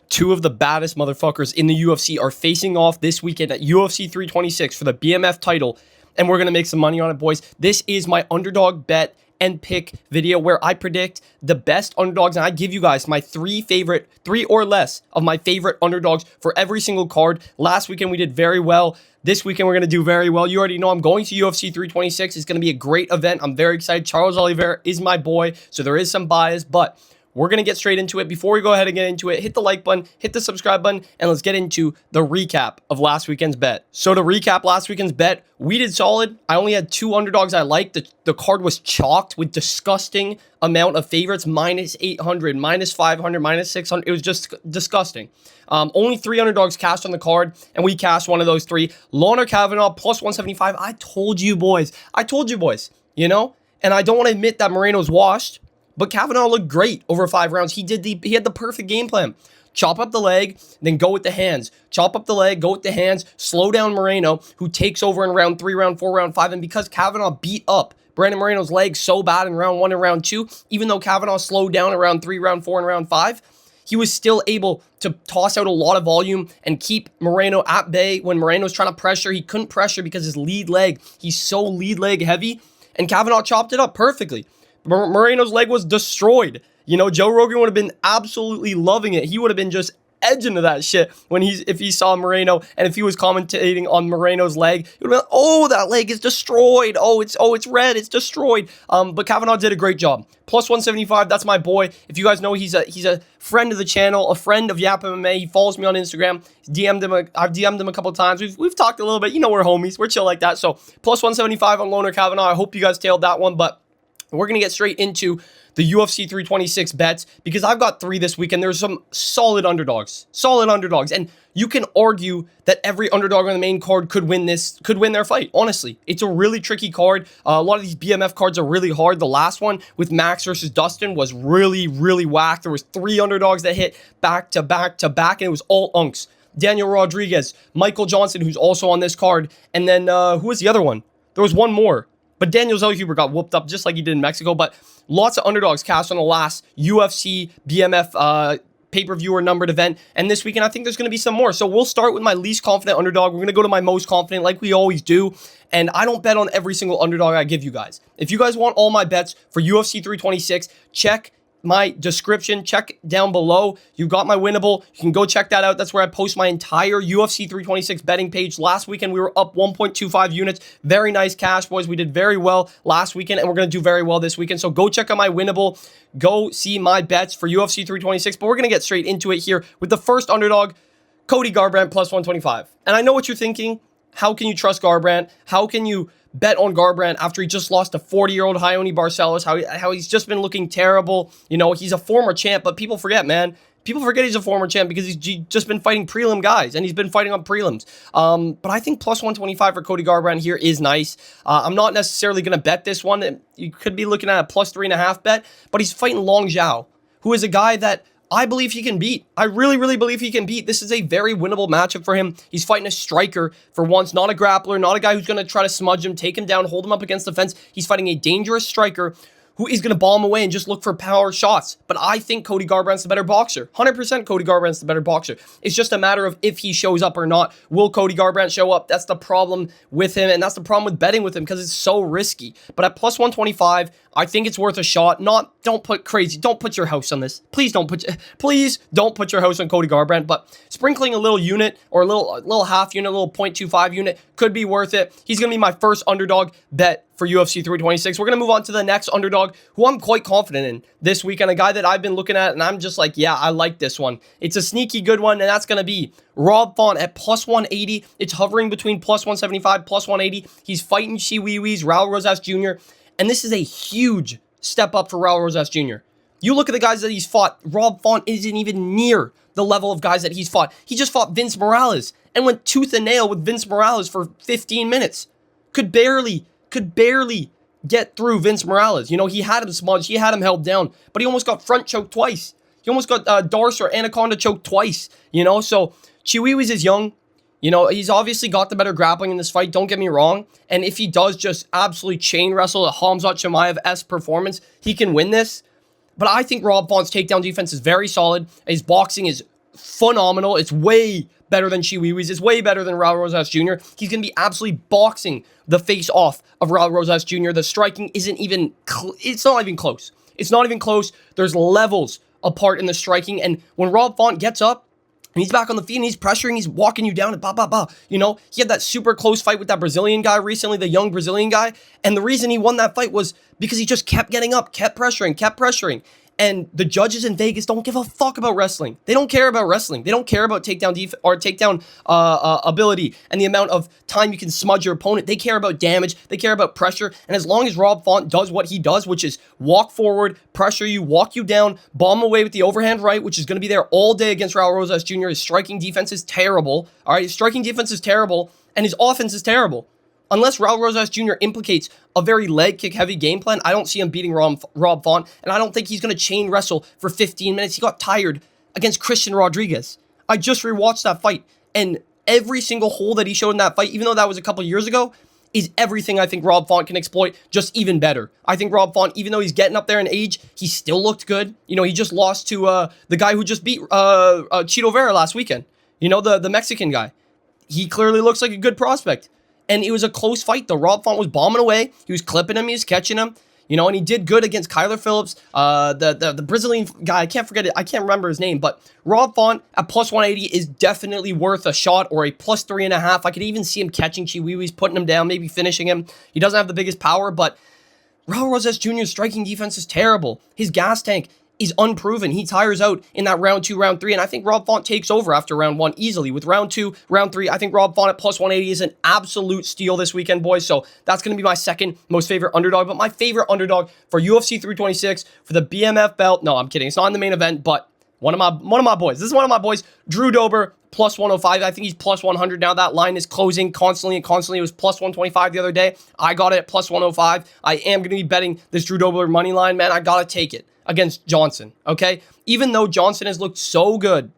Two of the baddest motherfuckers in the UFC are facing off this weekend at UFC 326 for the BMF title, and we're going to make some money on it, boys. This is my underdog bet and pick video where I predict the best underdogs, and I give you guys my three or less of my favorite underdogs for every single card. Last weekend we did very well. This weekend we're going to do very well. You already know I'm going to UFC 326. It's going to be a great event. I'm very excited. Charles Oliveira is my boy, so there is some bias, but we're going to get straight into it. Before we go ahead and get into it, hit the like button, hit the subscribe button, and let's get into the recap of last weekend's bet. So to recap last weekend's bet, we did solid. I only had two underdogs I liked. The card was chalked with disgusting amount of favorites, minus 800, minus 500, minus 600. It was just disgusting. Only three underdogs cashed on the card, and we cashed one of those three. Lawler Kavanaugh, plus 175. I told you, boys, you know? And I don't want to admit that Moreno's washed, but Kavanaugh looked great over 5 rounds. He had the perfect game plan. Chop up the leg, then go with the hands. Chop up the leg, go with the hands. Slow down Moreno, who takes over in round 3, round 4, round 5. And because Kavanaugh beat up Brandon Moreno's leg so bad in round 1 and round 2, even though Kavanaugh slowed down in round 3, round 4, and round 5, he was still able to toss out a lot of volume and keep Moreno at bay. When Moreno's trying to pressure, he couldn't pressure because his lead leg, he's so lead leg heavy. And Kavanaugh chopped it up perfectly. Moreno's leg was destroyed. You know, Joe Rogan would have been absolutely loving it. He would have been just edging to that shit if he saw Moreno, and if he was commentating on Moreno's leg, he would have been, oh, that leg is destroyed. Oh, it's red. It's destroyed. But Kavanaugh did a great job. Plus 175. That's my boy. If you guys know, he's a friend of the channel, a friend of Yap MMA. He follows me on Instagram. I've DM'd him a couple times. We've talked a little bit. You know, we're homies. We're chill like that. So plus 175 on Lawler Kavanaugh. I hope you guys tailed that one, but we're going to get straight into the UFC 326 bets because I've got 3 this weekend. There's some solid underdogs. And you can argue that every underdog on the main card could win their fight. Honestly, it's a really tricky card. A lot of these BMF cards are really hard. The last one with Max versus Dustin was really, really whack. There was 3 underdogs that hit back to back to back, and it was all unks. Daniel Rodriguez, Michael Johnson, who's also on this card, and then who was the other one? There was one more. But Daniel Zellhuber got whooped up just like he did in Mexico. But lots of underdogs cashed on the last UFC BMF pay-per-view or numbered event. And this weekend, I think there's going to be some more. So we'll start with my least confident underdog. We're going to go to my most confident like we always do. And I don't bet on every single underdog I give you guys. If you guys want all my bets for UFC 326, check my description, check down below. You got my winnable. You can go check that out. That's where I post my entire UFC 326 betting page. Last weekend, we were up 1.25 units. Very nice cash, boys. We did very well last weekend, and we're going to do very well this weekend. So go check out my winnable. Go see my bets for UFC 326. But we're going to get straight into it here with the first underdog, Cody Garbrandt, plus 125. And I know what you're thinking. How can you trust Garbrandt? How can you bet on Garbrandt after he just lost to 40-year-old Raoni Barcelos, how he's just been looking terrible? You know, he's a former champ, but people forget, man. People forget he's a former champ because he's just been fighting prelim guys, and he's been fighting on prelims. But I think plus 125 for Cody Garbrandt here is nice. I'm not necessarily going to bet this one. You could be looking at a plus 3.5 bet, but he's fighting Long Zhao, who is a guy that I believe he can beat. I really, really believe he can beat. This is a very winnable matchup for him. He's fighting a striker for once, not a grappler, not a guy who's going to try to smudge him, take him down, hold him up against the fence. He's fighting a dangerous striker who is going to ball him away and just look for power shots. But I think Cody Garbrandt's the better boxer. 100% Cody Garbrandt's the better boxer. It's just a matter of if he shows up or not. Will Cody Garbrandt show up? That's the problem with him, and that's the problem with betting with him because it's so risky. But at plus 125, I think it's worth a shot. Don't put your house on this. Please don't put your house on Cody Garbrandt, but sprinkling a little unit or a little half unit, a little 0.25 unit could be worth it. He's going to be my first underdog bet for UFC 326. We're going to move on to the next underdog who I'm quite confident in this weekend, a guy that I've been looking at, and I'm just like, yeah, I like this one. It's a sneaky good one, and that's going to be Rob Font at plus 180. It's hovering between plus 175, plus 180. He's fighting Chiwiwis, Raul Rosas Jr., and this is a huge step up for Raul Rosas Jr. You look at the guys that he's fought, Rob Font isn't even near the level of guys that he's fought. He just fought Vince Morales and went tooth and nail with Vince Morales for 15 minutes. Could barely get through Vince Morales. You know, he had him smudged, he had him held down, but he almost got front choked twice. He almost got Darce or Anaconda choked twice, you know? So Chiwiwis is young. You know, he's obviously got the better grappling in this fight, don't get me wrong. And if he does just absolutely chain wrestle a Khamzat Chimaev-esque performance, he can win this. But I think Rob Font's takedown defense is very solid. His boxing is phenomenal. It's way better than Chihuahuas. It's way better than Raul Rosas Jr. He's going to be absolutely boxing the face off of Raul Rosas Jr. The striking isn't even, it's not even close. It's not even close. There's levels apart in the striking. And when Rob Font gets up, and he's back on the feet and he's pressuring, he's walking you down and bah, bah, bah. You know, he had that super close fight with that Brazilian guy recently, the young Brazilian guy. And the reason he won that fight was because he just kept getting up, kept pressuring. And the judges in Vegas don't give a fuck about wrestling. They don't care about wrestling. They don't care about takedown ability and the amount of time you can smudge your opponent. They care about damage. They care about pressure. And as long as Rob Font does what he does, which is walk forward, pressure you, walk you down, bomb away with the overhand right, which is going to be there all day against Raul Rosas Jr. His striking defense is terrible. All right, his striking defense is terrible, and his offense is terrible. Unless Raul Rosas Jr. implicates a very leg kick heavy game plan, I don't see him beating Rob Font, and I don't think he's going to chain wrestle for 15 minutes. He got tired against Christian Rodriguez. I just rewatched that fight, and every single hole that he showed in that fight, even though that was a couple years ago, is everything I think Rob Font can exploit, just even better. I think Rob Font, even though he's getting up there in age, he still looked good. You know, he just lost to the guy who just beat Chito Vera last weekend. You know, the Mexican guy. He clearly looks like a good prospect. And it was a close fight, though. Rob Font was bombing away. He was clipping him. He was catching him. You know, and he did good against Kyler Phillips, the Brazilian guy. I can't forget it. I can't remember his name. But Rob Font at plus 180 is definitely worth a shot, or a plus 3.5. I could even see him catching Chihuahuas, putting him down, maybe finishing him. He doesn't have the biggest power, but Raul Rosas Jr.'s striking defense is terrible. His gas tank is unproven. He tires out in that round 2, round 3, and I think Rob Font takes over after round 1 easily. With round 2, round 3, I think Rob Font at plus 180 is an absolute steal this weekend, boys. So that's going to be my second most favorite underdog. But my favorite underdog for UFC 326 for the BMF belt. No, I'm kidding. It's not in the main event, but one of my boys. This is one of my boys, Drew Dober, plus 105. I think he's plus 100 now. That line is closing constantly and constantly. It was plus 125 the other day. I got it at plus 105. I am going to be betting this Drew Dober money line, man. I got to take it against Johnson, okay? Even though Johnson has looked so good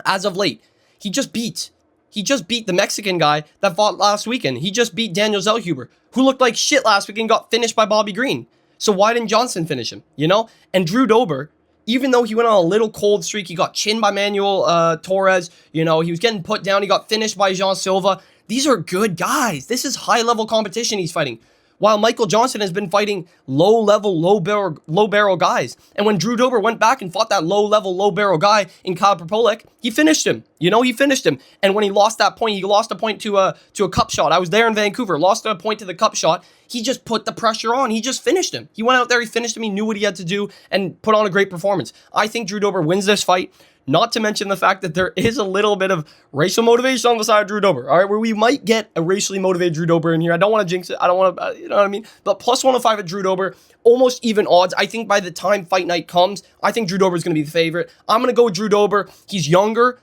as of late, he just beat the Mexican guy that fought last weekend. He just beat Daniel Zellhuber, who looked like shit last weekend, got finished by Bobby Green. So why didn't Johnson finish him, you know? And Drew Dober, even though he went on a little cold streak, he got chinned by Manuel Torres, you know, he was getting put down, he got finished by Jean Silva. These are good guys. This is high-level competition he's fighting. While Michael Johnson has been fighting low-level, low-barrel guys. And when Drew Dober went back and fought that low-level, low-barrel guy in Kyle Propolic, he finished him. You know, he finished him. And when he lost that point, he lost a point to a cup shot. I was there in Vancouver, lost a point to the cup shot. He just put the pressure on. He just finished him. He went out there, he finished him, he knew what he had to do, and put on a great performance. I think Drew Dober wins this fight. Not to mention the fact that there is a little bit of racial motivation on the side of Drew Dober, all right, where we might get a racially motivated Drew Dober in here. I don't want to jinx it. I don't want to, you know what I mean? But plus 105 at Drew Dober, almost even odds. I think by the time fight night comes, I think Drew Dober is going to be the favorite. I'm going to go with Drew Dober. He's younger.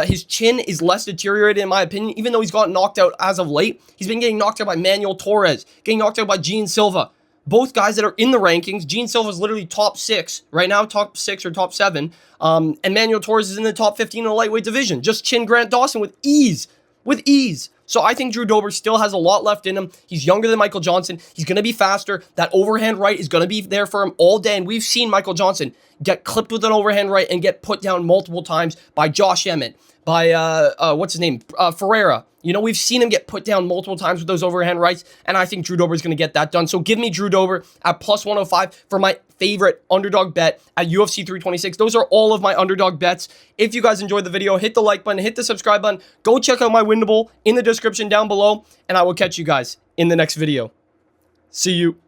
His chin is less deteriorated, in my opinion, even though he's gotten knocked out as of late. He's been getting knocked out by Manuel Torres, getting knocked out by Gene Silva. Both guys that are in the rankings. Gene Silva is literally top 6 right now, top 6 or top 7. And Manuel Torres is in the top 15 in the lightweight division. Just chin Grant Dawson with ease. So I think Drew Dober still has a lot left in him. He's younger than Michael Johnson. He's going to be faster. That overhand right is going to be there for him all day. And we've seen Michael Johnson get clipped with an overhand right and get put down multiple times by Josh Emmett, by, Ferreira. You know, we've seen him get put down multiple times with those overhand rights, and I think Drew Dober is going to get that done. So give me Drew Dober at plus 105 for my favorite underdog bet at UFC 326. Those are all of my underdog bets. If you guys enjoyed the video, hit the like button, hit the subscribe button. Go check out my Winnable in the description down below, and I will catch you guys in the next video. See you.